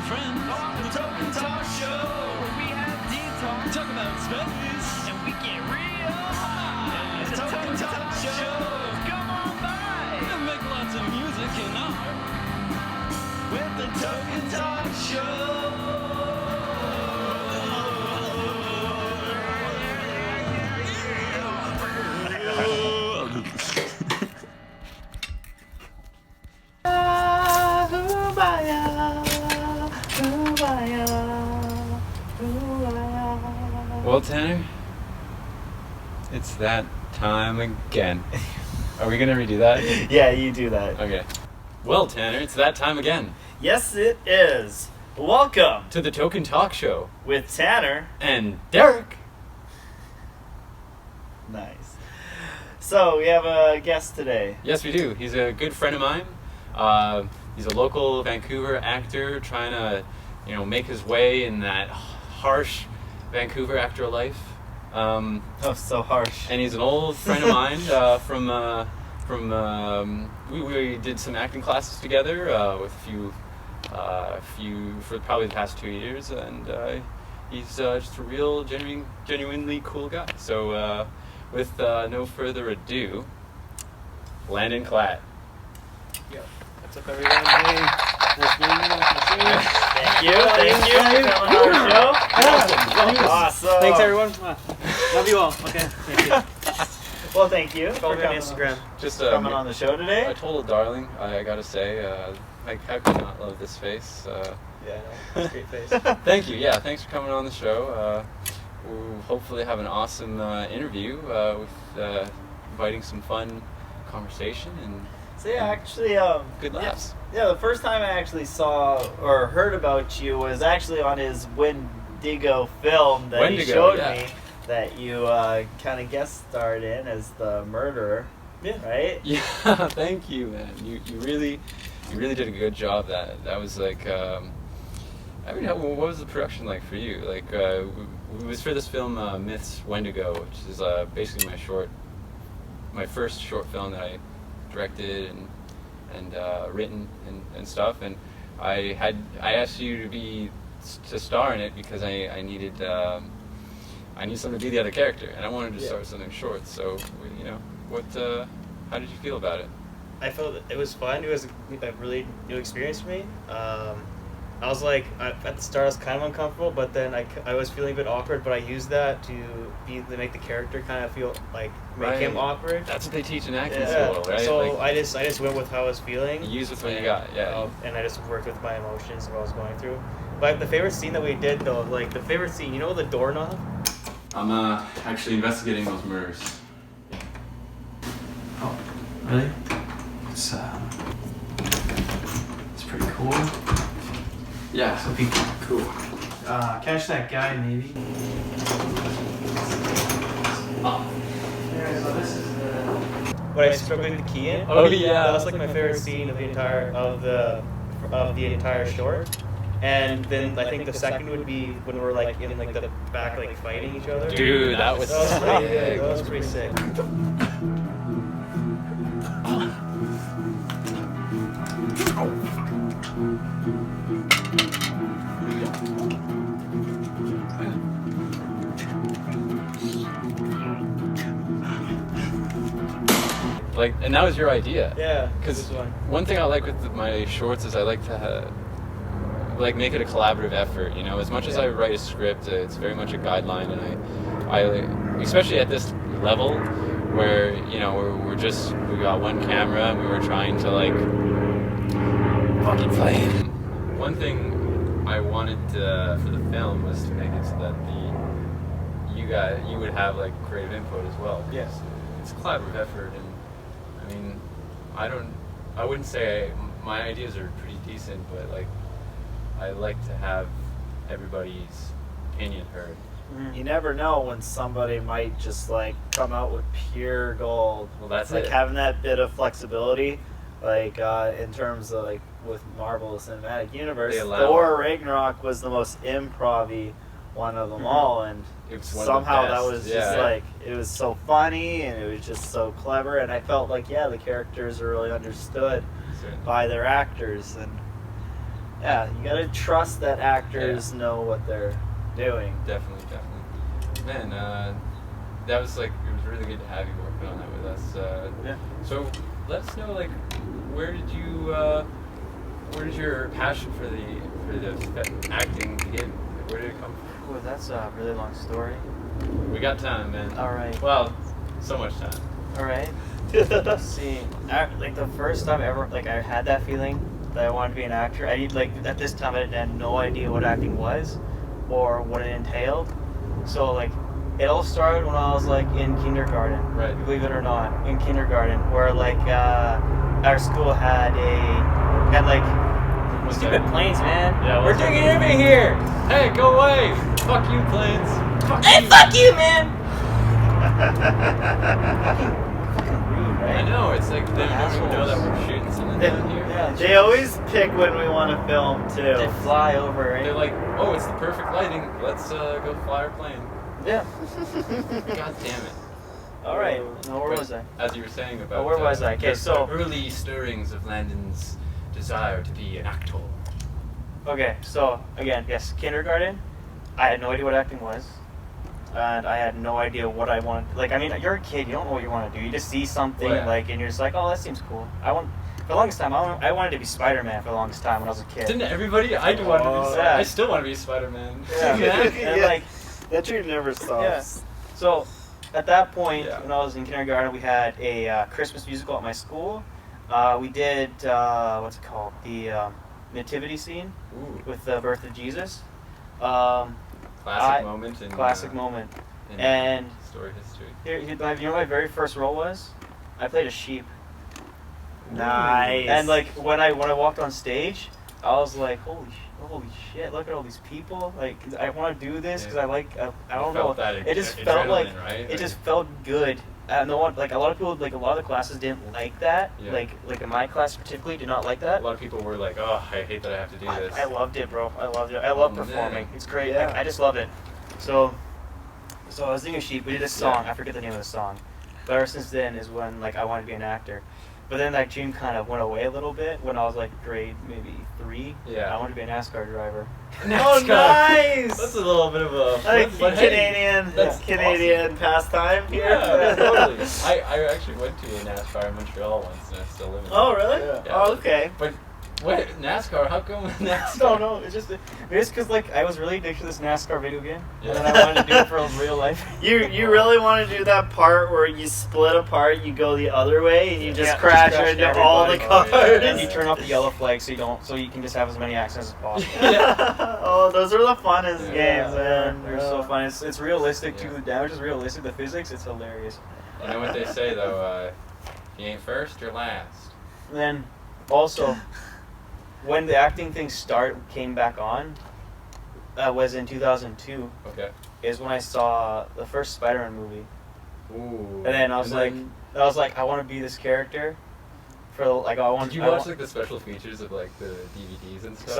friends on the Toke and Talk Show, where we have deep talk about space, and we get real high. The Toke and Talk Show, come on by and make lots of music and art with the Toke and Talk Show. Well, Tanner, it's that time again. Are we gonna redo that? Yeah, you do that. Okay. Well, Tanner, it's that time again. Yes, it is. Welcome To the Toke and Talk Show with Tanner and Derek. Nice. So, we have a guest today. Yes, we do. He's a good friend of mine. He's a local Vancouver actor trying to, make his way in that harsh Vancouver actor life. Oh, so harsh. And he's an old friend of mine we did some acting classes together with a few for probably the past 2 years, and he's just a real genuinely cool guy. So with no further ado, Landon Klatt. Yo, what's up, everyone? Hey, nice meeting you. Thank you for coming on our show. Awesome. Thanks, everyone. Love you all. Okay, thank you. Well, thank you Follow for me on coming Instagram. Just coming on the show today. a total darling, I gotta say. How could not love this face? Yeah, I know. It's a great face. Thank you. Yeah, thanks for coming on the show. We'll hopefully have an awesome interview with inviting some fun conversation and So yeah, actually, good laughs. Yeah, the first time I actually saw or heard about you was actually on his Wendigo film that he showed me that you kind of guest starred in as the murderer. Yeah. Right? Yeah, thank you, man. You really did a good job. That was like, what was the production like for you? Like, it was for this film, Myths Wendigo, which is basically my first short film that I directed and written and stuff. And I asked you to star in it because I needed someone to be the other character, and I wanted to start something short. So, how did you feel about it? I felt it was fun. It was a really new experience for me. I was like, at the start I was kind of uncomfortable, but then I was feeling a bit awkward, but I used that to make the character kind of feel like, make him awkward. That's what they teach in acting school, right? So like, I just went with how I was feeling. Use with what you got, yeah. And I just worked with my emotions and what I was going through. But the favorite scene that we did, though, the doorknob? I'm actually investigating those murders. Oh, really? It's pretty cool. Yeah. So people, cool. Catch that guy, maybe. Oh. Yeah, so this is the. When I struck the key in. Oh yeah. That was like my favorite scene of the entire short. And then I think the second would be when we're like in like the back like fighting each other. Dude, that was pretty good. That was pretty sick. Like, and that was your idea. Yeah. Because one thing I like with my shorts is I like to make it a collaborative effort. As much as I write a script, it's very much a guideline, and I especially at this level where we got one camera and we were trying to like fucking play it. One thing I wanted for the film was to make it so that you would have like creative input as well. Yes. It's a collaborative effort, and I mean, I wouldn't say my ideas are pretty decent, but like I like to have everybody's opinion heard. You never know when somebody might just like come out with pure gold. Well, that's like it. Having that bit of flexibility, like in terms of like with Marvel Cinematic Universe, Thor Ragnarok was the most improv-y one of them all, and somehow that was just like, it was so funny and it was just so clever, and I felt like the characters are really understood by their actors, and Yeah, you gotta trust that actors know what they're doing. Definitely. Man, that was like, it was really good to have you working on that with us. Yeah. So let us know, like, where did your passion for the acting begin? Like, where did it come from? Ooh, that's a really long story. We got time, man. All right. Well, so much time. All right. Let's see. Like the first time ever, like I had that feeling that I wanted to be an actor. I need like at this time I had no idea what acting was, or what it entailed. So like, it all started when I was like in kindergarten. Right. Believe it or not, in kindergarten, where like our school had like stupid planes, man. Yeah, we're doing it over here. Hey, go away! Fuck you, planes! Fuck you, man. I know, it's like they don't even know that we're shooting something down here. Yeah, They always pick when we want to film too. they fly over, right? They're like, oh, it's the perfect lighting. Let's go fly our plane. Yeah. God damn it. All right. Now where was I? As you were saying about where was I? Okay, the so- early stirrings of Landon's desire to be an actor. Okay, so again, yes, kindergarten. I had no idea what acting was, and I had no idea what I wanted. Like, I mean, you're a kid, you don't know what you want to do. You just see something, Well, yeah. like, and you're just like, oh, that seems cool. For the longest time, I wanted to be Spider-Man for the longest time when I was a kid. Didn't everybody? I do want to be. yeah. I still want to be Spider-Man. Yeah. And Yeah. like, That tree never stops. so at that point, Yeah. when I was in kindergarten, we had a Christmas musical at my school. We did what's it called? The nativity scene Ooh, with the birth of Jesus. classic moment in Classic moment. in And story history. Here, you know what my very first role was? I played a sheep. Nice. And like when I walked on stage, I was like, holy shit! Look at all these people. Like I want to do this because I don't know. It just felt like right? it just felt good. No one, like a lot of people, like a lot of the classes didn't like that. Yeah. Like in my class particularly, did not like that. A lot of people were like, "Oh, I hate that I have to do this." I loved it, bro. I loved it. I love Oh, performing. man. It's great. Yeah. Like, I just loved it. So I was doing a sheep. We did a song. Yeah. I forget the name of the song. But ever since then is when like I wanted to be an actor. But then that dream kind of went away a little bit when I was like grade maybe 3. Yeah. I wanted to be a NASCAR driver. Oh, nice! That's a little bit of a Like but hey, Canadian, that's Canadian pastime here. Yeah, totally. I actually went to a NASCAR in Montreal once, and I still live in it. Oh, really? Yeah. Oh, okay. But wait, NASCAR? How come NASCAR? No, no, it's just because like I was really addicted to this NASCAR video game, and then I wanted to do it for real life. You really want to do that part where you split apart, you go the other way, and you just Yeah, crash just crash into all the everybody. cars. Oh, yeah. And you turn off the yellow flag so you can just have as many accidents as possible. Oh, those are the funnest games, Yeah, man. they're so fun. It's realistic too. Yeah. The damage is realistic. The physics, it's hilarious. You know what they say though? You ain't first, you're last. And then also, when the acting thing came back on, was in 2002. Okay. Is when I saw the first Spider-Man movie, Ooh. and then I was like, I want to be this character. For like, I want. Did you watch like the special features of like the DVDs and stuff?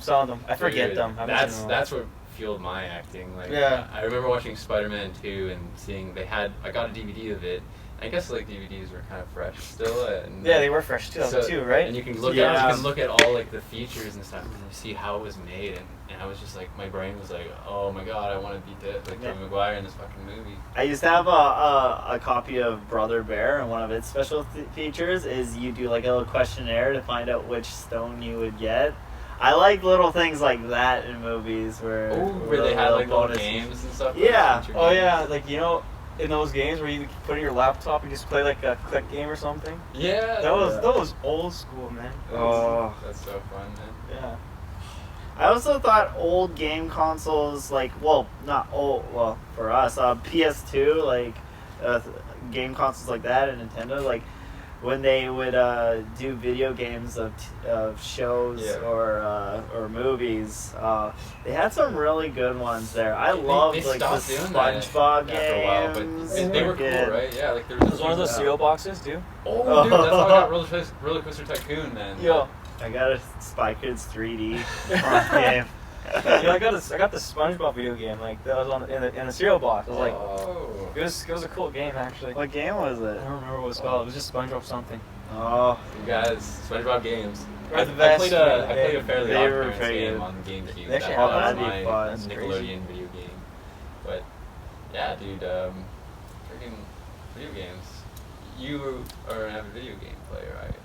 Some of them. I forget Dude, them. I haven't seen them all. That's what fueled my acting. Like, Yeah. I remember watching Spider-Man 2 and seeing I got a DVD of it. I guess like DVDs were kind of fresh still. And, Yeah, they were fresh 2002, right? And you can look Yeah. at all like the features and stuff, and you see how it was made, and I was just like, my brain was like, oh my god, I want to be like Yeah. Tobey Maguire in this fucking movie. I used to have a copy of Brother Bear, and one of its special features is you do like a little questionnaire to find out which stone you would get. I like little things like that in movies where Where they had like little bonus- games and stuff. Yeah. Feature Oh games. yeah, like in those games where you put in your laptop and just play like a click game or something. Yeah. That was old school, man. Oh. That's so fun, man. Yeah. I also thought old game consoles, like, well, not old, well, for us, PS2, like, game consoles like that and Nintendo, like, when they would do video games of shows Yeah. or movies, they had some really good ones there. I loved They like the stopped doing that SpongeBob after a while, games. but they were Good. cool, right? Yeah, like there It was one of those cereal boxes too. Oh, dude, that's how I got Roller Coaster Tycoon, man. Yo, I got a Spy Kids 3D game. I got the SpongeBob video game. Like that was in the cereal box. I was like, Oh. it was a cool game actually. What game was I it? don't remember what it was called. It was just SpongeBob something. Oh, You guys, SpongeBob games. We're the I best. played We're the a fairly They odd were parents pretty game good. on GameCube. They actually That have was that'd be my fun. That's Nickelodeon video game. But yeah, dude, freaking video games. You are an avid video game player, right?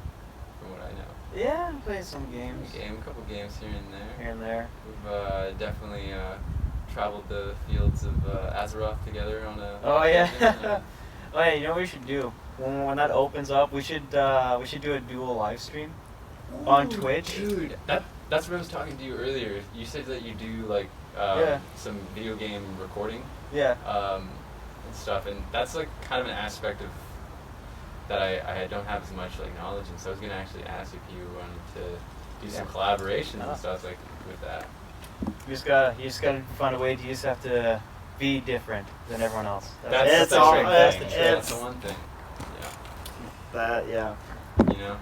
From what I know. yeah, I played some games A couple games here and there. here and there. We've definitely traveled the fields of Azeroth together on a. Oh yeah. occasion, Oh yeah, you know what we should do? When that opens up, we should do a dual live stream on Twitch. Dude, that's what I was talking to you earlier. You said that you do like Yeah. some video game recording Yeah. and stuff, and that's like kind of an aspect of that I don't have as much like knowledge in. So I was gonna actually ask if you wanted to do some collaborations and stuff like with that. You just gotta find a way. You just have to be different than everyone else. That's all- the it's- thing. it's- That's the one thing. That yeah. You know,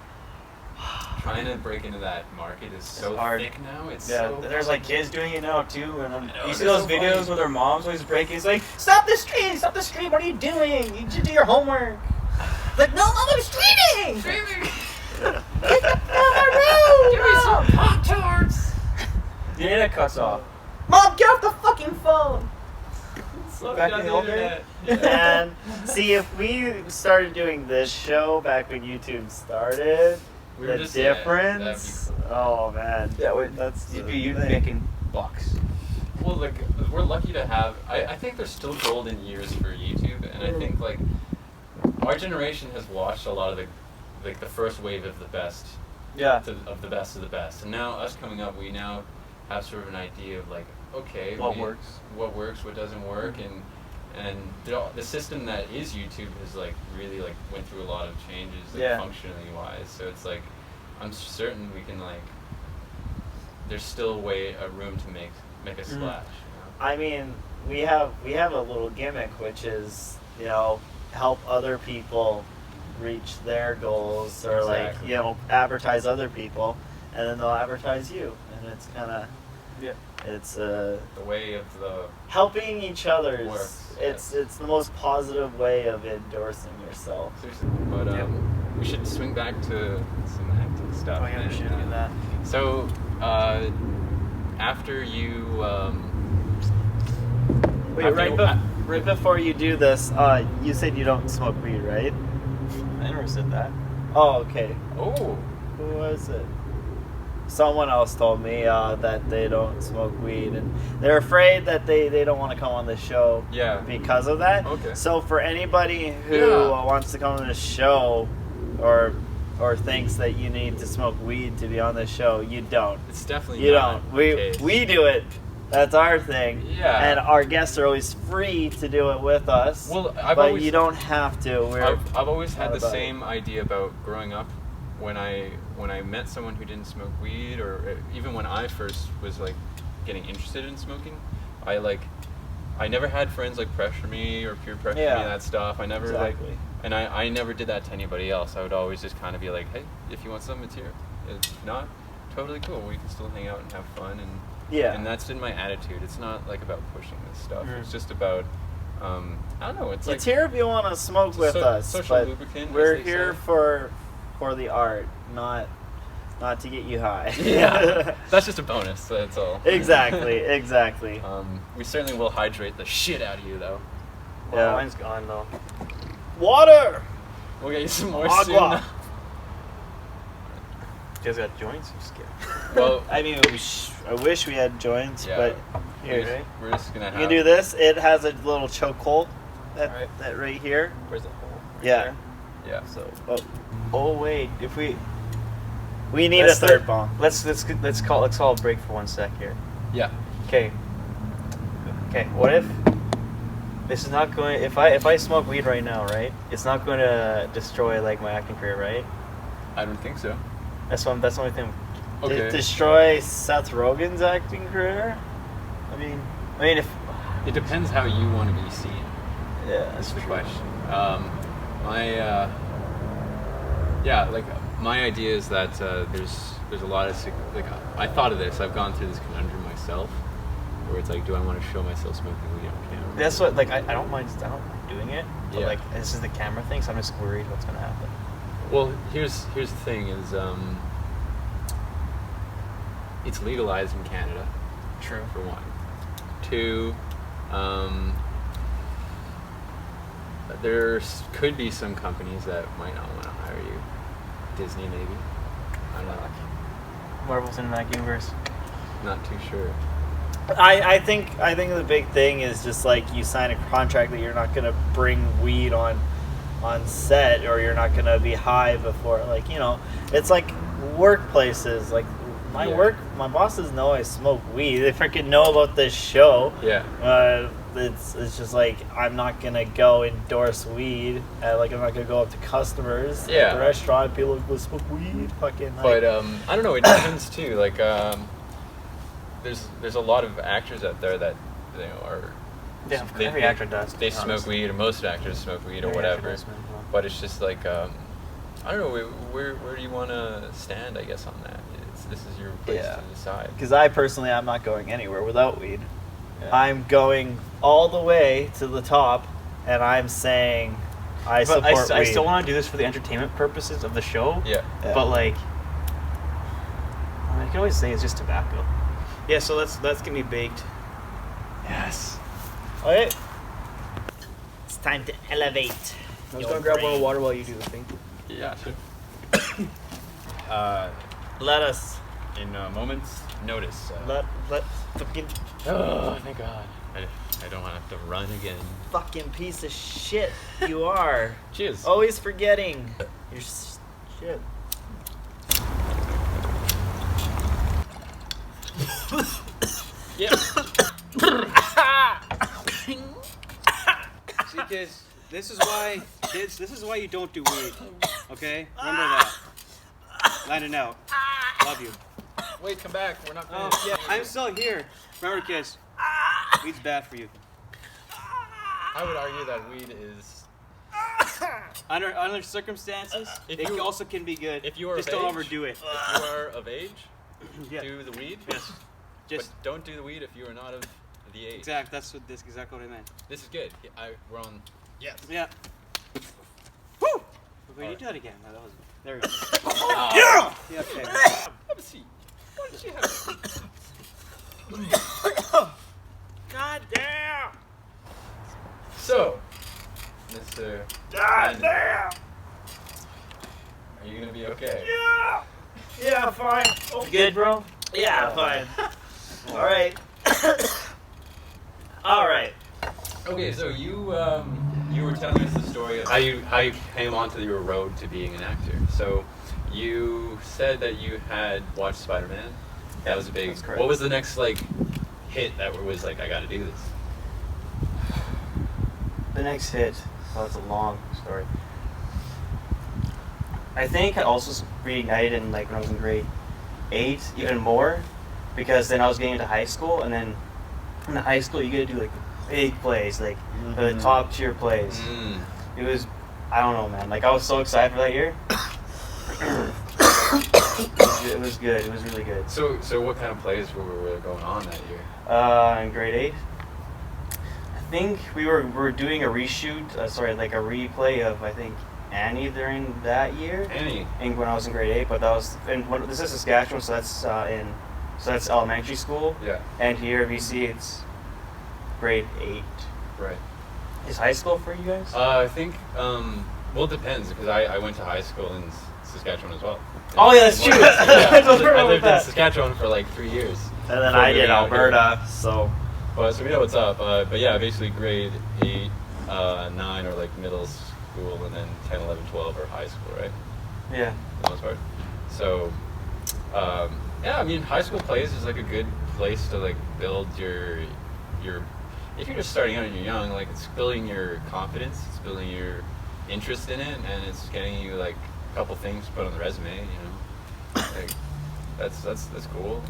trying to break into that market is so hard. thick now. It's Yeah, so there's like kids doing it now too, and know, you see they're those so videos funny. where their moms always breaking. It's like, stop the stream! What are you doing? You should do your homework. Like, no, Mom, I'm streaming. Streaming. Give me some Pop-Tarts. The internet cuts off. Mom, get off the fucking phone. Slow Back down in the the old day? internet. Yeah. And see, if we started doing this show back when YouTube started, We were the just- yeah, difference. that'd be cool. Oh man, Yeah, wait, that's you'd the be thing. making bucks. Well, like we're lucky to have. I think there's still golden years for YouTube, and I think like our generation has watched a lot of the first wave of the best, Yeah. of the best of the best, and now us coming up, we now have sort of an idea of like, okay, What works. what doesn't work, and the system that is YouTube has like really like went through a lot of changes, like Yeah. functionally wise. So it's like I'm certain we can like. There's still a room to make a splash. You know? I mean, we have a little gimmick, which is help other people reach their goals, or Exactly. like advertise other people, and then they'll advertise you, and it's kind of it's The way of the helping each other. Works, It's the most positive way of endorsing yourself. seriously, but Yep. we should swing back to some acting stuff. Oh yeah, we and, should do that. So after you Wait, after right, you- right before you do this, you said you don't smoke weed, right? I never said that. Oh, okay. oh. Who was it? Someone else told me that they don't smoke weed, and they're afraid that they don't want to come on the show Yeah. because of that. Okay. So for anybody who Yeah. wants to come on the show, or thinks that you need to smoke weed to be on the show, you don't. It's definitely You not don't. the case. We do it. That's our thing. Yeah. And our guests are always free to do it with us. Well, I've but always you don't have to. I've always had not the about same idea about growing up. When I met someone who didn't smoke weed, or even when I first was like getting interested in smoking, I never had friends like pressure me or peer pressure me Yeah. and that stuff. I never Exactly. and I never did that to anybody else. I would always just kind of be like, hey, if you want something, it's here. If not, totally cool. We can still hang out and have fun, and that's in my attitude. It's not like about pushing this stuff. Mhm. It's just about I don't know. It's like It's here if you want to smoke it's with us, social but lubricant. as we're they here say. for the art, not to get you high. Yeah, that's just a bonus. That's all. exactly. We certainly will hydrate the shit out of you, though. Well, Yeah. mine's gone though. Water. We'll get you some more Agua. soon. You guys got joints? Just kidding. Well, I mean, I wish we had joints, yeah, but we're here, just, we're just gonna have. you can do this. It has a little choke hold. Alright. That right here. Where's the hole? Right Yeah. there? Yeah. So Oh wait, if we we need Let's a third bomb. let's call a break for 1 sec here. Yeah. Okay. What if this is not going? If I smoke weed right now, right? It's not going to destroy like my acting career, right? I don't think so. That's the only thing. Okay. Destroy Seth Rogen's acting career. I mean, if It depends how you want to be seen. yeah, That's that's the true. question. Like my idea is that there's a lot of like I thought of this. I've gone through this conundrum myself, where it's like, do I want to show myself smoking weed on camera? That's what I don't mind doing it, but Yeah. like this is the camera thing, so I'm just worried what's gonna happen. Well, here's the thing: is it's legalized in Canada. True. For one. Two, there could be some companies that might not want to hire you. Disney, maybe. I don't know. Marvel Cinematic Universe. Not too sure. I think the big thing is just like you sign a contract that you're not gonna bring weed on set, or you're not gonna be high before, like, you know, it's like workplaces, like my bosses know I smoke weed. They freaking know about this show. Yeah. It's just like I'm not gonna go endorse weed. Like I'm not gonna go up to customers at the restaurant. People will smoke weed. Fucking. Like, but I don't know. It depends too. Like there's a lot of actors out there that are. Yeah, every actor does. They smoke weed, or most actors smoke weed, or whatever. But it's just like I don't know. Where do you want to stand? I guess on that. This is your place to decide. Because I'm not going anywhere without weed. Yeah. I'm going all the way to the top, and I'm saying I support weed. I still want to do this for the entertainment purposes of the show. Yeah. But like, I can always say it's just tobacco. Yeah, so let's get me baked. Yes. Okay. It's time to elevate. I'm just gonna grab one of water while you do the thing. Yeah, sure. Let us. In moment's notice. Let fucking. Oh, thank God. I don't want to have to run again. Fucking piece of shit you are. Cheers. Always forgetting your shit. Yeah. See, kids, this is why you don't do weed. Okay? Remember that. Landon out. Love you. Wait, come back. We're not Oh, finished. yeah, I'm still here. Remember, kids, weed's bad for you. I would argue that weed is. Under circumstances, it also can be good. If you are just of don't age, overdo it. If you are of age, Yeah. do the weed. Yes. But don't do the weed if you are not of the age. Exactly. That's exactly what I meant. This is good. We're on. Yes. Yeah. Woo! Wait, you do that again. No, that was. There we go. Yeah. Yeah. Okay. Have a seat. Why don't you have a seat? God damn! So, Mr. God Landon, damn! are you gonna be okay? Yeah! Yeah, fine. You good, bro? Yeah, fine. Alright. Alright. Okay, so you were telling us the story of how you came onto your road to being an actor. So you said that you had watched Spider-Man. That was a big. That's correct. What was the next hit that was like, I got to do this? The next hit. Oh, it's a long story. I think I also reignited in when I was in grade 8, even more, because then I was getting into high school, and then in the high school you get to do big plays, the top tier plays. It was, I don't know, man. I was so excited for that year. It was good. It was really good. So what kind of plays were going on that year? In grade 8, I think we were doing a reshoot. A replay of Annie during that year. Annie. When I was in grade 8, but that was this is Saskatchewan, so that's elementary school. Yeah. And here BC, it's grade 8. Right. Is high school for you guys? I think it depends, because I went to high school in Saskatchewan as well. Oh yeah, that's true. I lived in Saskatchewan for 3 years. And then I did Alberta, so. Well, so we know what's up. But yeah, basically grade 8, 9 are middle school, and then 10, 11, 12 are high school, right? Yeah. For the most part. So, yeah, I mean, high school plays is a good place to build your. If you're just starting out and you're young, it's building your confidence, it's building your interest in it, and it's getting you a couple things to put on the resume, that's cool.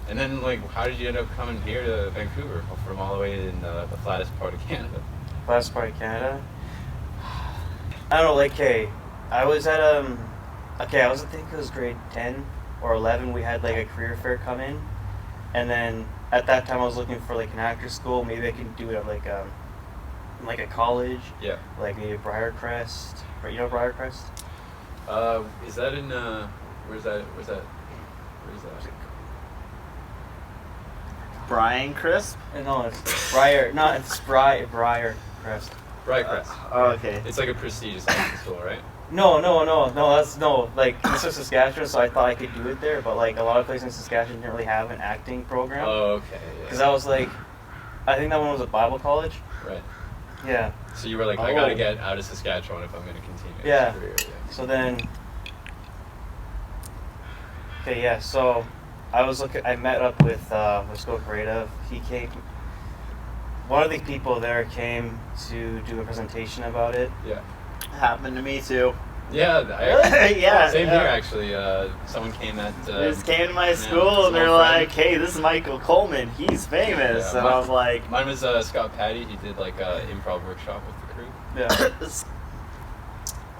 And then how did you end up coming here to Vancouver from all the way in the flattest part of Canada? Flattest part of Canada? I don't know, I was at I think it was grade 10 or 11, we had a career fair come in, and then at that time I was looking for an actor school. Maybe I could do it at a college. Yeah. Maybe Briarcrest. You know Briarcrest? Is that in where's that? Where's that? Brian Crisp? No, it's Briar. No, it's Briar Crest. Briarcrest. Oh, okay. It's like a prestigious acting school, right? No. That's no. Like this is Saskatchewan, so I thought I could do it there, but like a lot of places in Saskatchewan didn't really have an acting program. Oh, okay. Because I was like, I think that one was a Bible college. Right. Yeah. So you were like, I gotta get out of Saskatchewan if I'm gonna continue Yeah. this career. Yeah. So then. Okay, yeah. So I met up with School Creative. He came. One of the people there came to do a presentation about it. Yeah. Happened to me too. Yeah. Yeah. Same here actually. Someone came at. They just came to my school and they're like, "Hey, this is Michael Coleman. He's famous." Yeah, and I was like, mine was Scott Patty. He did like a improv workshop with the crew. Yeah.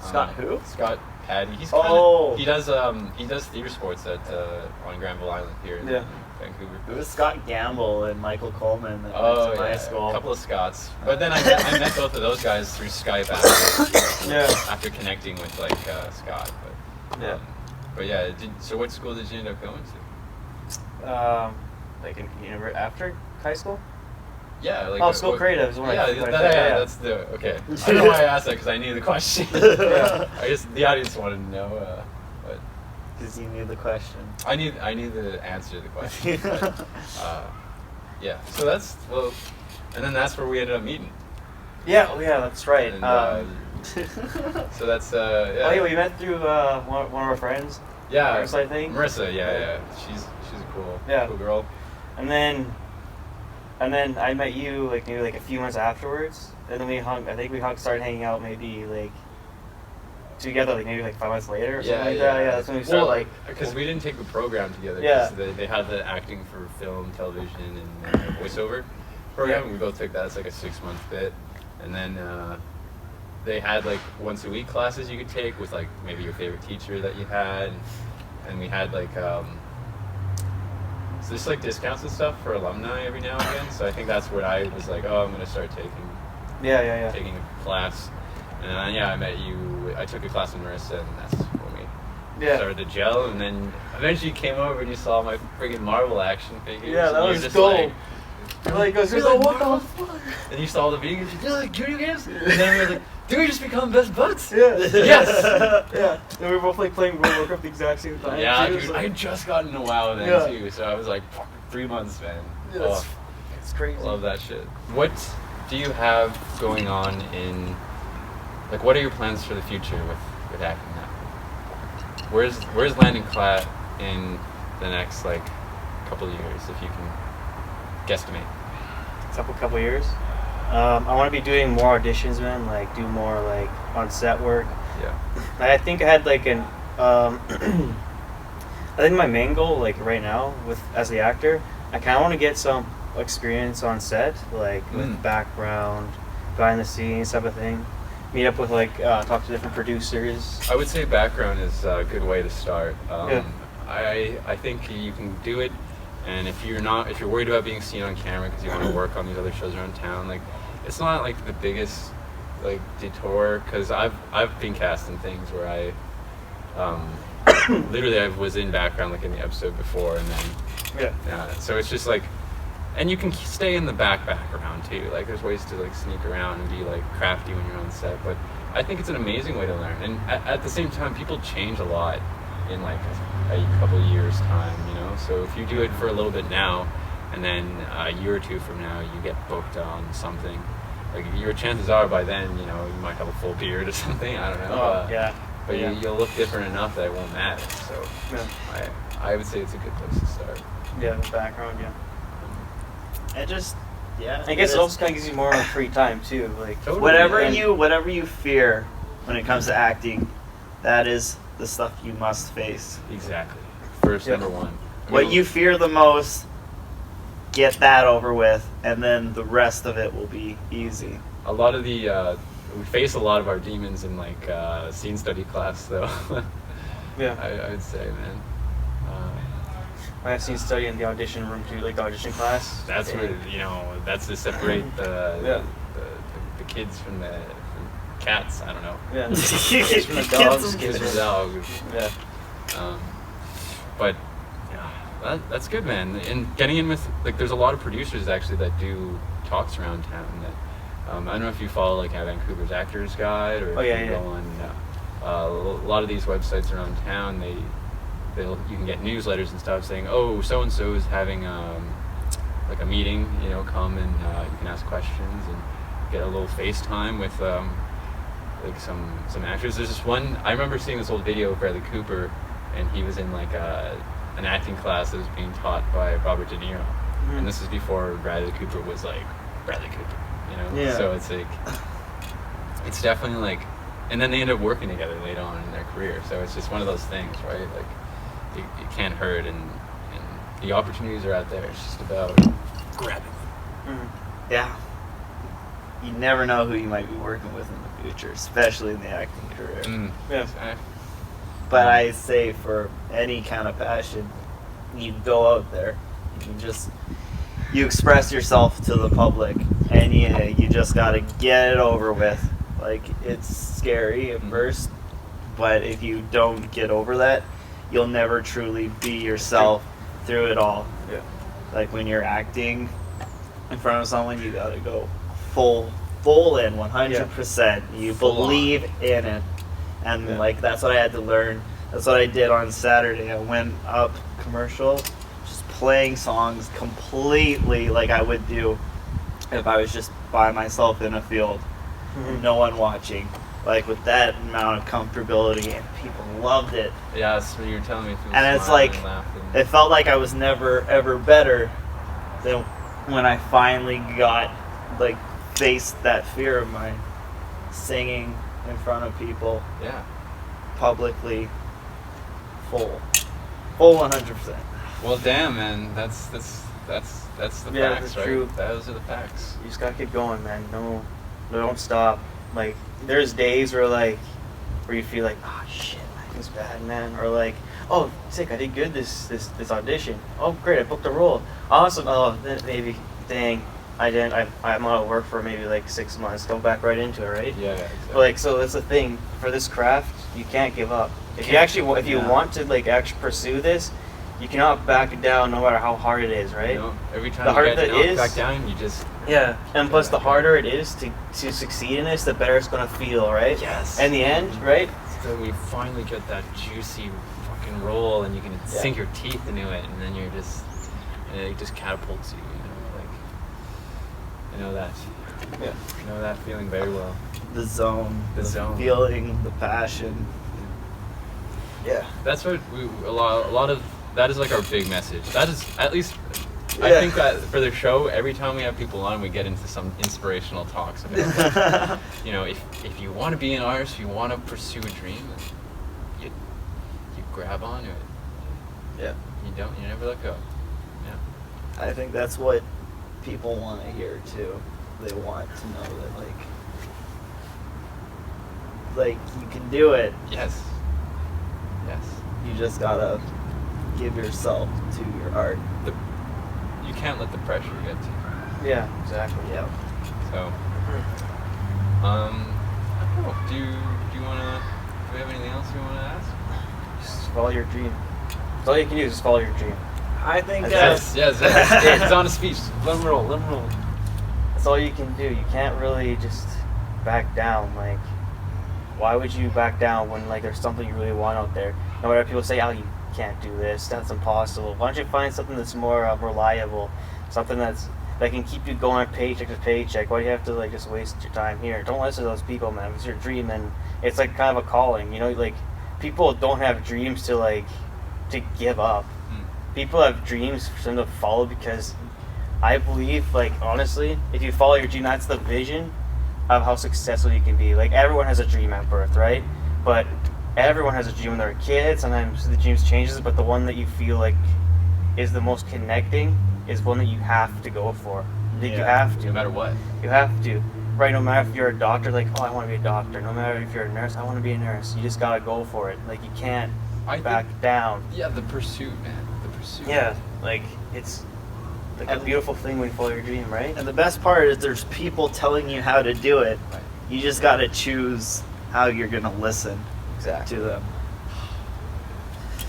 Scott who? Scott Patty. He's he does theater sports at on Granville Island here in Vancouver. It was Scott Gamble and Michael Coleman that went to my school. A couple of Scotts. But then I met both of those guys through Skype after connecting with like Scott. But but yeah. So what school did you end up going to? Like after high school. Yeah, like School Creative is what that's the okay. I don't know why I asked that because I knew the question. I guess the audience wanted to know. Because you knew the question. I knew the answer to the question. But, yeah, so that's and then that's where we ended up meeting. Yeah, that's right. And, so that's Oh yeah, we met through one of our friends. Yeah, Marissa, I think. Marissa, yeah. She's a cool girl. And then I met you like maybe like a few months afterwards, and then we hung. I think we started hanging out maybe like together like maybe like 5 months later or something like that. Yeah, that's when we started because we didn't take the program together. Yeah. They had the acting for film, television, and voiceover program. Yeah. We both took that. It's like a 6-month bit, and then they had like once a week classes you could take with like maybe your favorite teacher that you had, and we had like so there's like discounts and stuff for alumni every now and again. So I think that's what I was like, I'm gonna start taking. Taking a class. And I met you. I took a class with Marissa, and that's when we started to gel. And then eventually you came over and you saw my friggin' Marvel action figures. Yeah, that was just cool. Like, what the fuck? And you saw the video games. You're like, video games? And then we were like, do we just become best buds? Yeah. Yes. Yeah. And we were both like playing World of Warcraft at the exact same time. Yeah, too, dude. so. I had just gotten a WoW then too, so I was like, 3 months, man. Yeah, it's crazy. Love that shit. What do you have going on in? Like, what are your plans for the future with acting now? Where's Landon Klatt in the next like couple of years, if you can guesstimate? Couple years. I want to be doing more auditions, man. Like do more like on set work. Yeah. I think I had like an. I think my main goal, like right now, as the actor, I kind of want to get some experience on set, like with background, behind the scenes type of thing. Meet up with talk to different producers. I would say background is a good way to start. I think you can do it, and if you're worried about being seen on camera because you want to work on these other shows around town, like it's not like the biggest like detour, because I've been cast in things where I literally I was in background like in the episode before, and then so it's just like. And you can stay in the background too. Like there's ways to like sneak around and be like crafty when you're on set. But I think it's an amazing way to learn. And at the same time, people change a lot in like a couple of years time, you know. So if you do it for a little bit now, and then a year or two from now you get booked on something, like your chances are by then, you know, you might have a full beard or something. I don't know. But you'll look different enough that it won't matter. So I would say it's a good place to start. Yeah, the background. Yeah. I guess it also kind of gives you more free time too. Like whatever you fear when it comes to acting, that is the stuff you must face. Exactly. First, number one. What you fear the most, get that over with, and then the rest of it will be easy. A lot of the we face a lot of our demons in like scene study class, though. I would say, man. I've seen study in the audition room too, like the audition class. That's where that's to separate the kids from cats. I don't know. Yeah. Kids from the Kids dogs, from- Kids from dog. Yeah. But yeah, that's good, man. And getting in with like, there's a lot of producers actually that do talks around town. That I don't know if you follow like Vancouver's Actors Guide, or if you go on a lot of these websites around town. You can get newsletters and stuff saying, oh, so and so is having like a meeting. You know, come and you can ask questions and get a little FaceTime with like some actors. There's this one, I remember seeing this old video of Bradley Cooper, and he was in like an acting class that was being taught by Robert De Niro. Mm-hmm. And this is before Bradley Cooper was like Bradley Cooper, you know? Yeah. So it's like, it's definitely like, and then they end up working together later on in their career. So it's just one of those things, right? Like, it can't hurt, and the opportunities are out there. It's just about grabbing them. Yeah. You never know who you might be working with in the future, especially in the acting career. Yeah. But I say for any kind of passion, you go out there. You express yourself to the public, and you just gotta get it over with. Like, it's scary at first, but if you don't get over that, you'll never truly be yourself through it all. Yeah. Like, when you're acting in front of someone, you gotta go full in, 100%. You believe in it, and like, that's what I had to learn. That's what I did on Saturday. I went up commercial, just playing songs completely like I would do if I was just by myself in a field, no one watching. Like, with that amount of comfortability, and people loved it. Yeah, that's what you were telling me. And it's like, it felt like I was never ever better than when I finally got, like, faced that fear of mine, singing in front of people, Yeah. publicly, full 100%. Well, damn, man. That's the facts, that's right? true. Those are the facts. You just gotta keep going, man. No, don't stop. Like, there's days where you feel like, oh shit, it's bad, man, or like, oh, sick, I did good this audition. Oh, great, I booked a role. Awesome. Oh, then maybe, dang, I didn't. I'm out of work for maybe like 6 months. Go back right into it, right? Yeah, exactly. But, like, so that's the thing for this craft. You can't give up. If you want to like actually pursue this, you cannot back down no matter how hard it is, right? You know, every time The you harder get it knocked is- back down, you just Yeah, and plus the harder it is to succeed in this, the better it's gonna feel, right? Yes. In the end, right? So we finally get that juicy fucking roll, and you can sink your teeth into it, and then it just catapults you. I know that. Yeah. I know that feeling very well. The zone, The zone. feeling, the passion. Yeah. That's what a lot of that is like our big message. That is, at least I think that for the show, every time we have people on, we get into some inspirational talks about like, you know, if you want to be an artist, you want to pursue a dream, you grab onto it. Yeah. You never let go. Yeah. I think that's what people want to hear too. They want to know that like you can do it. Yes. Yes. You just gotta give yourself to your art. You can't let the pressure get to you. Yeah, exactly. Yeah. So, I don't know. Do we have anything else you want to ask? Just follow your dream. That's all you can do is just follow your dream. I think Yes. It's on a speech. Let him roll. That's all you can do. You can't really just back down. Like, why would you back down when like there's something you really want out there? No matter if people say, "Oh, you can't do this. That's impossible." Why don't you find something that's more reliable, something that can keep you going paycheck to paycheck? Why do you have to like just waste your time here? Don't listen to those people, man. It's your dream, and it's like kind of a calling. You know, like people don't have dreams to give up. People have dreams for them to follow because I believe, like, honestly, if you follow your dream, that's the vision of how successful you can be. Like, everyone has a dream at birth, right? But everyone has a dream when they're a kid. Sometimes the dreams changes, but the one that you feel like is the most connecting is one that you have to go for. Like, you have to. No matter what. You have to. Right, no matter if you're a doctor, like, oh, I want to be a doctor. No matter if you're a nurse, I want to be a nurse. You just gotta go for it. Like, you can't back down. Yeah, the pursuit, man. The pursuit. Yeah, like, it's like a beautiful thing when you follow your dream, right? And the best part is there's people telling you how to do it. Right. You just gotta choose how you're gonna listen Exactly. to them.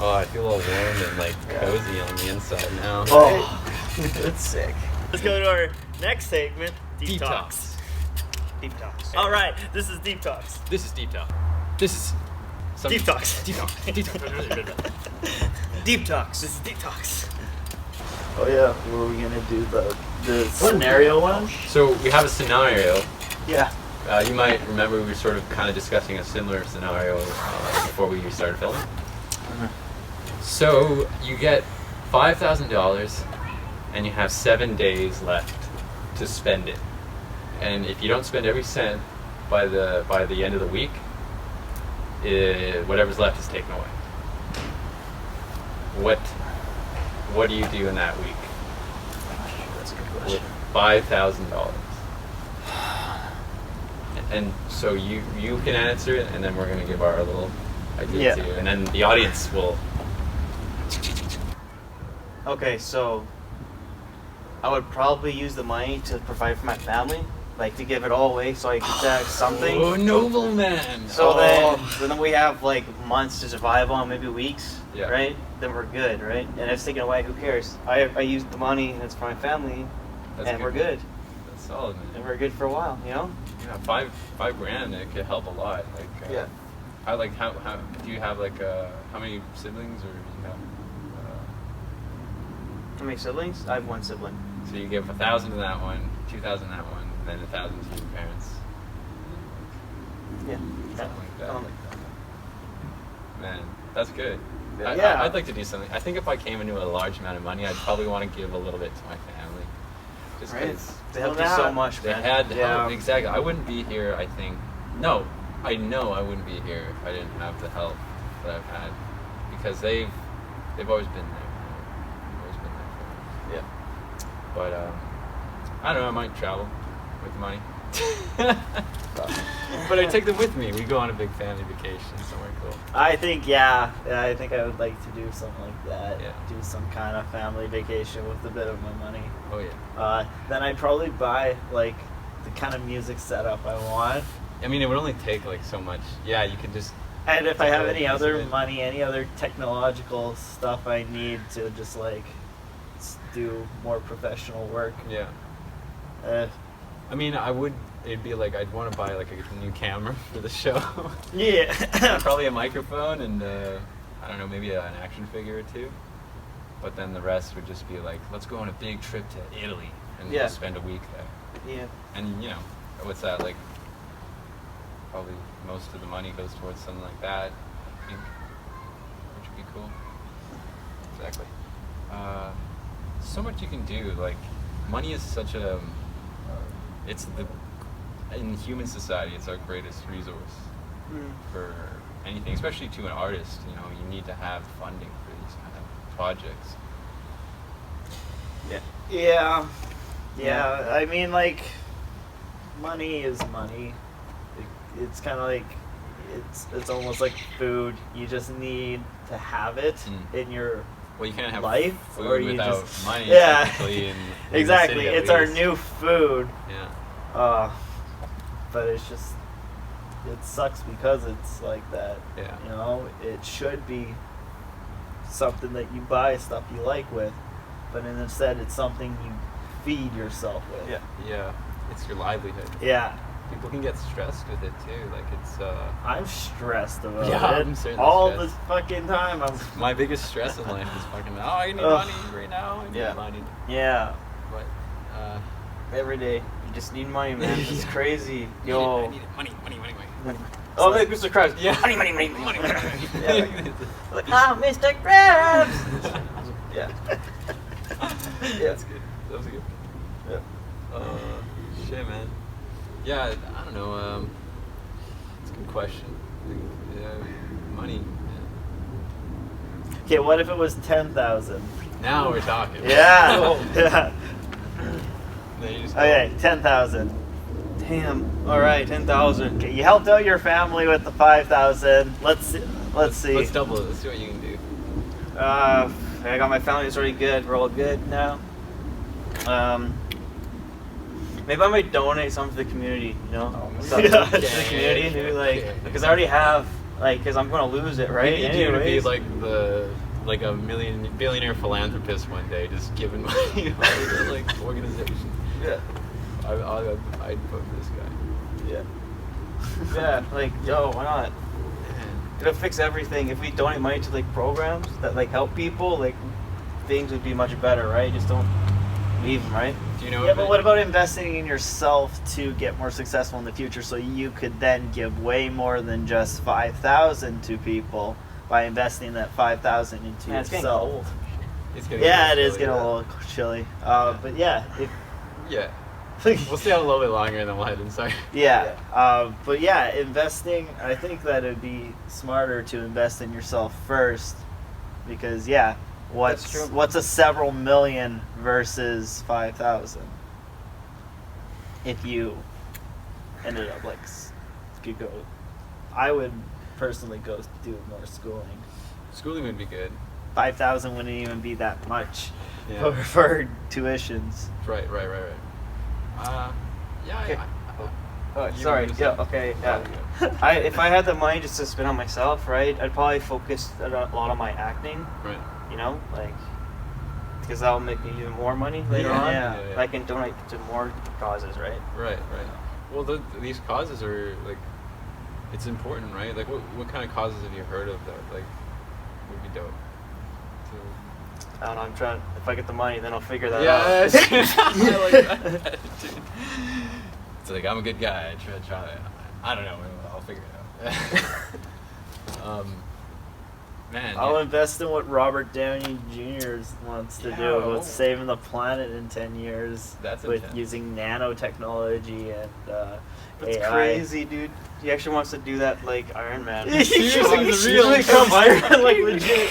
Oh, I feel all warm and like cozy on the inside now. Oh, That's sick. let's go to our next segment, Deep, Deep Talks. Deep talks. All right, this is Deep Talks. This is Deep Talk. This is Deep Talks. Deep Talk. Deep Talk. Deep talks. This is Deep Talks. Oh yeah, were we gonna do the scenario one? So we have a scenario. Yeah. You might remember we were sort of kind of discussing a similar scenario before we started filming. So you get $5,000 and you have 7 days left to spend it. And if you don't spend every cent by the end of the week, whatever's left is taken away. What do you do in that week That's a good with question. $5,000? And so you can answer it, and then we're gonna give our little idea to you, and then the audience will. Okay, so I would probably use the money to provide for my family, like to give it all away so I could get something. Oh, noble man! So then we have like months to survive on, maybe weeks, Yeah. right? Then we're good, right? And if it's taken away, who cares? I used the money and it's for my family, That's and good. we're good. That's solid, And man. we're good for a while, you know? Yeah, five grand. It could help a lot. Like, Yeah. I like how do you have like how many siblings, or do you have? How many siblings? I have one sibling. So you give 1,000 to that one, 2,000 to that one, and then 1,000 to your parents. Yeah. Something like that. Something like Man, that's good. Yeah. I'd like to do something. I think if I came into a large amount of money, I'd probably want to give a little bit to my family. Just Right. because They helped you Well, so that- much, they man. had to Yeah. help. Exactly. I wouldn't be here, I think. No, I know I wouldn't be here if I didn't have the help that I've had. Because they've always been there. Always been there for me. Yeah. But I don't know, I might travel with the money. But I take them with me. We go on a big family vacation somewhere cool. I think I think I would like to do something like that. Yeah. Do some kind of family vacation with a bit of my money. Oh yeah. Then I'd probably buy like the kind of music setup I want. I mean, it would only take like so much. Yeah, you could just. And if I have any Piece of other it. money, any other technological stuff I need to just like do more professional work. Yeah. Uh, I mean, I would. It'd be like I'd want to buy like a new camera for the show. yeah. Probably a microphone and I don't know, maybe an action figure or two. But then the rest would just be like, let's go on a big trip to Italy and Yeah. spend a week there. Yeah. And you know, what's that like? Probably most of the money goes towards something like that, I think, which would be cool. Exactly. So much you can do. Like, money is such a. It's the in human society, it's our greatest resource for anything, especially to an artist. You know, you need to have funding for these kind of projects. Yeah. Yeah. I mean, like, money is money. It's kind of like it's almost like food. You just need to have it in your Well, you can't have life, food or you without just money. yeah. Technically, in the Exactly. city, at It's our least. new food. Yeah. But it's just it sucks because it's like that. Yeah. You know, it should be something that you buy stuff you like with, but instead it's something you feed yourself with. Yeah. Yeah. It's your livelihood. Yeah. People can get stressed with it too. Like it's I'm stressed about Yeah, it I'm certainly all stressed. the fucking time. I'm my biggest stress in life is fucking. Oh, I need Ugh. money right now. I need Yeah. money. yeah. But Every day. You just need money, man. It's crazy. I Yo. need money. Oh, look, Mr. Krabs. Yeah. Money. Yeah. Like, Mr. Krabs. Yeah. That's good. That was good. Yeah. Shit, man. Yeah, I don't know. It's a good question. Money. Okay, what if it was 10,000? Now we're talking. Yeah. Yeah. Then you just Okay, 10,000. Damn. All right, 10,000. Okay, you helped out your family with the 5,000. Let's see. Let's double it. Let's see what you can do. I got my family. It's already good. We're all good now. Maybe I might donate some to the community, you know? Yeah. To the community, maybe like, because I already have, like, because I'm going to lose it, right? We need you to be Anyways. like a billionaire philanthropist one day, just giving money to like organizations. Yeah. I'd vote for this guy. Yeah. Yeah, like, yo, why not? It'll fix everything. If we donate money to like programs that like help people, like things would be much better, right? Just don't leave them, right? Do you know? Yeah, but what about investing in yourself to get more successful in the future, so you could then give way more than just 5,000 to people by investing that 5,000 into Man, it's getting yourself? cold. It's getting Yeah, it chilly, is getting a little chilly. But yeah, Yeah. We'll stay out a little bit longer and then we'll head inside. yeah. But yeah, investing. I think that it'd be smarter to invest in yourself first, because That's what's true. a several million versus 5,000? If you ended up like could go, I would personally go do more schooling. Schooling would be good. 5,000 wouldn't even be that much Yeah. for tuitions. Right. Yeah. Okay. Oh, You sorry. were gonna Yeah. say- Okay. Yeah. If I had the money just to spend on myself, right, I'd probably focus a lot on my acting. Right. You know, like, because that'll make me even more money later Yeah. on. Yeah. I can donate to more causes, right? Right. Well, these causes are like, it's important, right? Like, what kind of causes have you heard of that like would be dope? I don't know. I'm trying. If I get the money, then I'll figure that Yeah, out. I like that attitude. It's like, I'm a good guy. Try. I don't know. I'll figure it out. Man. I'll yeah. invest in what Robert Downey Jr. wants to Yeah, do oh. with saving the planet in 10 years That's with intense. using nanotechnology and That's AI. crazy, dude. He actually wants to do that like Iron Man. Seriously, He's real. really become Iron Man, like legit.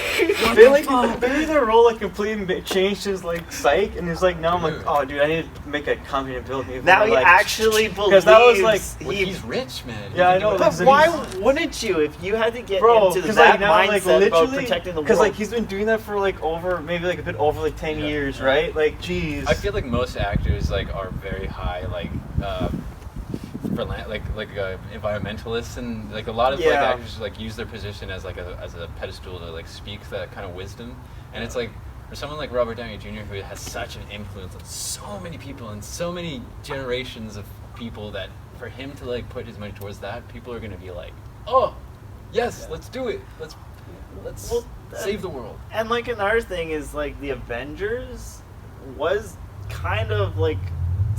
They made the role like completely changed his like psyche, and he's like, now I'm like, Dude. oh, dude, I need to make a company to build me. Now he like, actually believes that was, like, Well, he's rich, man. Yeah, I He can know, do But it. like, why wouldn't you if you had to get bro, into because that like now, like mindset about literally, protecting the world? because like he's been doing that for like maybe like a bit over like 10 Yeah. years, right? Like, jeez. I feel like most actors like are very high, like environmentalists, and like a lot of like Yeah. actors like use their position as like a pedestal to like speak that kind of wisdom. And it's like for someone like Robert Downey Jr. who has such an influence on so many people and so many generations of people, that for him to like put his money towards that, people are gonna be like, oh, yes, let's do it. Let's Well, save the world. And like another thing is like the Avengers was kind of like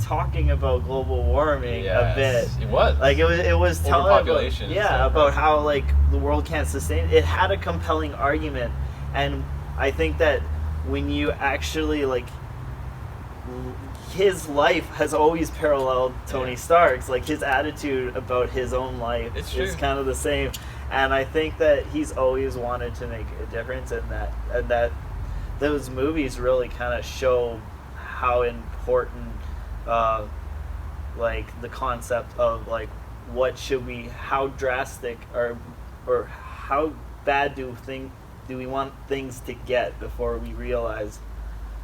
talking about global warming a bit. It was. Like it was telling Overpopulation about, and stuff, about right? how like the world can't sustain. It had a compelling argument, and I think that when you actually like, his life has always paralleled Tony Yeah. Stark's. Like his attitude about his own life It's is true. kind of the same, and I think that he's always wanted to make a difference in that, and that those movies really kind of show how important like the concept of like how drastic or how bad do we want things to get before we realize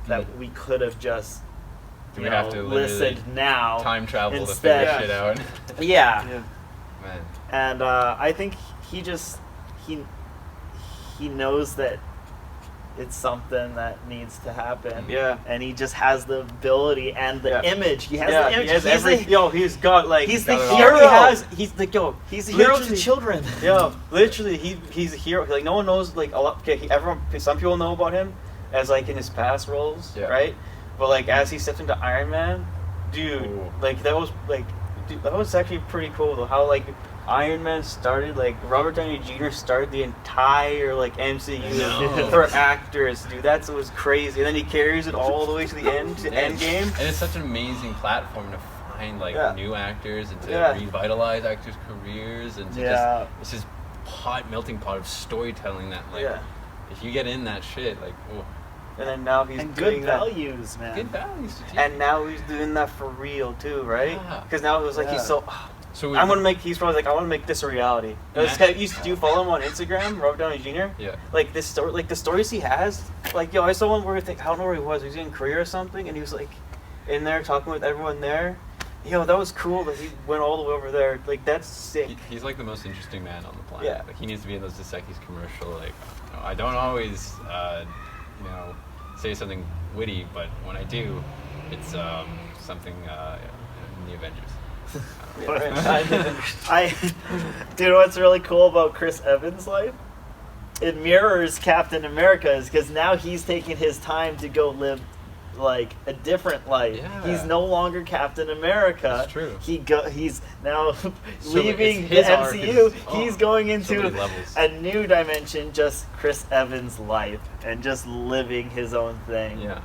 that we could have just Do we have to listened literally now time travel instead. to figure shit out? yeah. Man. And I think he knows that it's something that needs to happen. Yeah. And he just has the ability and the Yeah. image. He has yeah, the image. he has He's he's got like he's the he already hero. has. He's like, yo, he's a hero to literally- children. Yo, literally, he's a hero. Like no one knows like a lot. Okay, some people know about him as like in his past roles, Yeah. right? But like as he stepped into Iron Man, dude, Ooh. like that was that was actually pretty cool though. How like Iron Man started, like Robert Downey Jr. started the entire like MCU know. for actors, dude. That was crazy. And then he carries it all the way to the end, to Endgame. And it's such an amazing platform to find like Yeah. new actors and to Yeah. revitalize actors' careers, and to Yeah. it's this melting pot of storytelling that like Yeah. if you get in that shit, like ooh, And then now he's And doing good that. values, man. good values to teach. And now he's doing that for real too, right? Yeah. Because now it was like he's so. so I'm gonna make. He's probably like, I want to make this a reality. Do you follow him on Instagram, Robert Downey Jr.? Yeah. Like this story, like the stories he has. Like yo, I saw one where I don't know where he was. He was in Korea or something, and he was like, in there talking with everyone there, yo, that was cool that he went all the way over there. Like, that's sick. He's like the most interesting man on the planet. Yeah. Like he needs to be in those Dos Equis commercial. Like, you know, I don't always, say something witty, but when I do, it's something in the Avengers. Dude, what's really cool about Chris Evans' life? It mirrors Captain America's, because now he's taking his time to go live like a different life. Yeah. He's no longer Captain America. That's true. He's now So leaving the his arc MCU. is- He's going so into many levels. a new dimension, just Chris Evans' life, and just living his own thing. Yeah.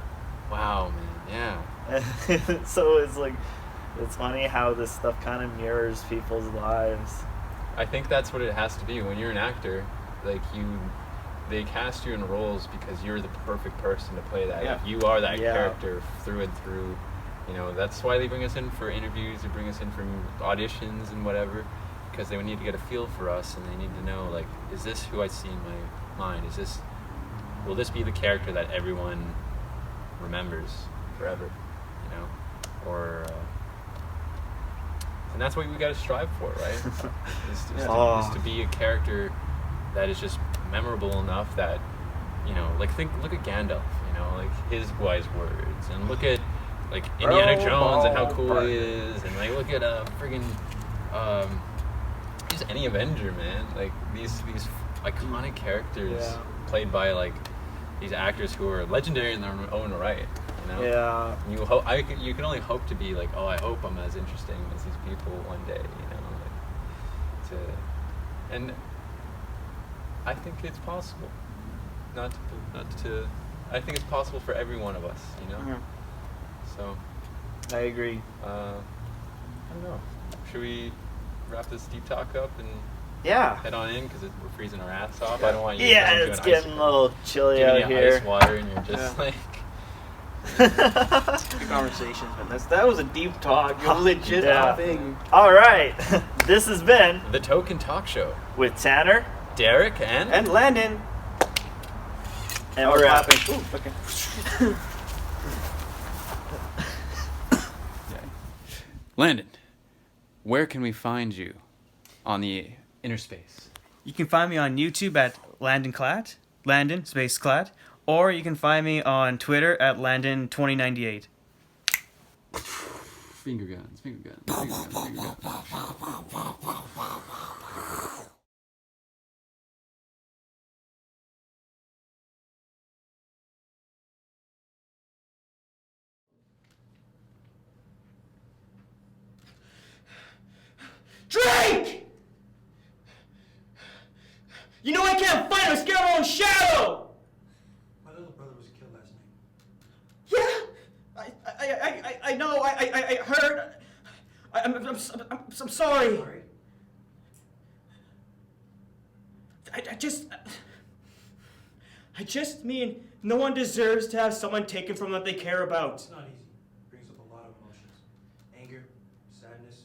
Wow, man. Yeah. So it's like, it's funny how this stuff kind of mirrors people's lives. I think that's what it has to be. When you're an actor, like they cast you in roles because you're the perfect person to play that. Yeah. Like, you are that Yeah. character through and through. You know, that's why they bring us in for interviews, they bring us in for auditions and whatever, because they need to get a feel for us, and they need to know, like, is this who I see in my mind? Will this be the character that everyone remembers forever? You know, or and that's what we got to strive for, right? is to be a character that is just memorable enough that, you know, like look at Gandalf, you know, like his wise words, and look at like Indiana Jones and how cool he is, and like look at friggin' just any Avenger, man. Like these iconic characters played by like these actors who are legendary in their own right. You know? Yeah. You can only hope to be like, oh, I hope I'm as interesting as these people one day, you know, and I think it's possible. Not to. I think it's possible for every one of us, you know. Mhm. So. I agree. I don't know. Should we wrap this deep talk up and Yeah. head on in, because we're freezing our ass off? I don't want you. Yeah, to it's getting a little chilly giving out you here. ice water, and you're just like. Good conversations, man. That was a deep talk. A legit thing. All right. This has been The Toke and Talk Show with Tanner, Derek and Landon. and we're out. Ooh, okay. Landon. Where can we find you on the inner space? You can find me on YouTube at Landon Klatt, Landon space Klatt, or you can find me on Twitter at Landon2098. Finger guns, finger guns, finger guns, finger guns. Drake! You know I can't fight. I'm scared of my own shadow. My little brother was killed last night. Yeah, I know. I heard. I'm sorry. Sorry? I just mean no one deserves to have someone taken from them that they care about. It's not easy. It brings up a lot of emotions. Anger, sadness,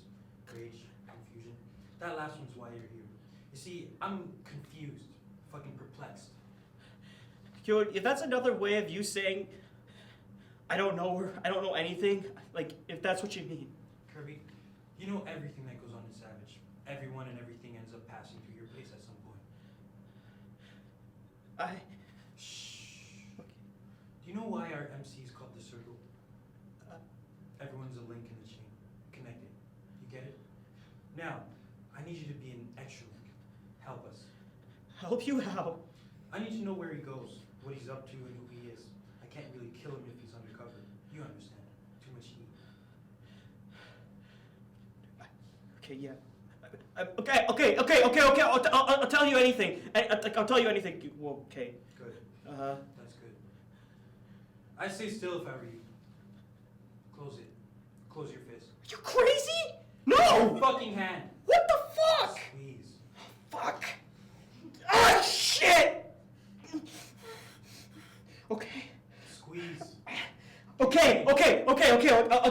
rage, confusion. That last one's why you're here. You see, I'm confused, fucking perplexed. Yo, if that's another way of you saying I don't know her, I don't know anything, like if that's what you mean. Kirby, you know everything that goes on in Savage. Everyone and everything ends up passing through your place at some point. Shh. Do you know why our MC is called the Circle? Everyone's a link in the chain, connected. You get it? Now, I need you to be an extra link. Help us. Help you how? I need to know where he goes, what he's up to, and who he is. I can't really kill him if he's undercover. You understand. Too much heat. Okay, yeah. Okay. I'll tell you anything. I'll tell you anything. Well, okay. Good. Uh-huh. That's good. I'd stay still if I were you. Close it. Close your fist. You crazy? Your No! fucking hand. What the fuck? Squeeze. Fuck. Ah, shit! Okay. Squeeze. Okay. I'll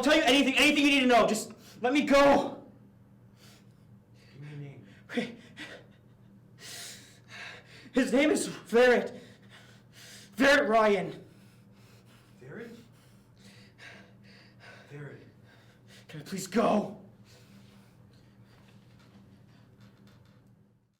tell you anything you need to know. Just let me go. Give me a name. Okay. His name is Verret. Verret Ryan. Verret? Verret. Can I please go?